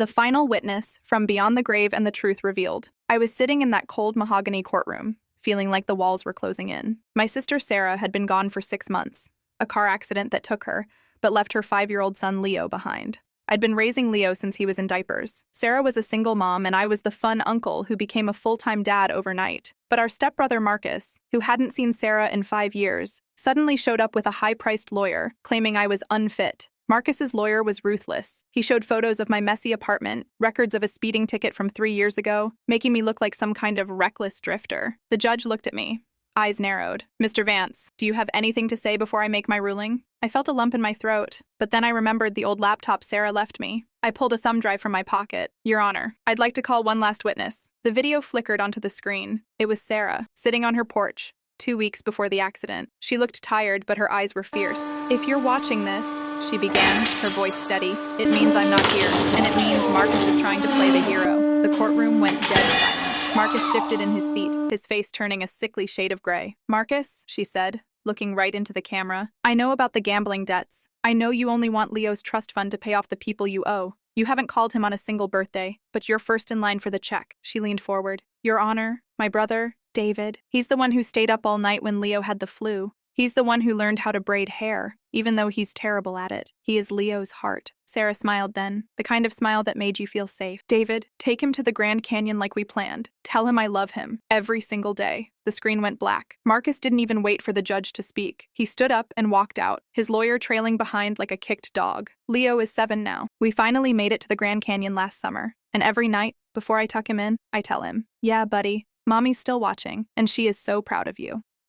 The final witness from Beyond the Grave and the Truth Revealed. I was sitting in that cold mahogany courtroom, feeling like the walls were closing in. My sister Sarah had been gone for 6 months, a car accident that took her, but left her 5-year-old son Leo behind. I'd been raising Leo since he was in diapers. Sarah was a single mom, and I was the fun uncle who became a full-time dad overnight. But our stepbrother Marcus, who hadn't seen Sarah in 5 years, suddenly showed up with a high-priced lawyer, claiming I was unfit. Marcus's lawyer was ruthless. He showed photos of my messy apartment, records of a speeding ticket from 3 years ago, making me look like some kind of reckless drifter. The judge looked at me, eyes narrowed. "Mr. Vance, do you have anything to say before I make my ruling?" I felt a lump in my throat, but then I remembered the old laptop Sarah left me. I pulled a thumb drive from my pocket. "Your Honor, I'd like to call one last witness." The video flickered onto the screen. It was Sarah, sitting on her porch, 2 weeks before the accident. She looked tired, but her eyes were fierce. "If you're watching this," she began, her voice steady, "it means I'm not here, and it means Marcus is trying to play the hero." The courtroom went dead silent. Marcus shifted in his seat, his face turning a sickly shade of gray. "Marcus," she said, looking right into the camera, "I know about the gambling debts. I know you only want Leo's trust fund to pay off the people you owe. You haven't called him on a single birthday, but you're first in line for the check." She leaned forward. "Your Honor, my brother, David, he's the one who stayed up all night when Leo had the flu. He's the one who learned how to braid hair, even though he's terrible at it. He is Leo's heart." Sarah smiled then, the kind of smile that made you feel safe. "David, take him to the Grand Canyon like we planned. Tell him I love him, every single day." The screen went black. Marcus didn't even wait for the judge to speak. He stood up and walked out, his lawyer trailing behind like a kicked dog. "Leo is 7 now. We finally made it to the Grand Canyon last summer, and every night, before I tuck him in, I tell him, 'Yeah, buddy, Mommy's still watching, and she is so proud of you.'"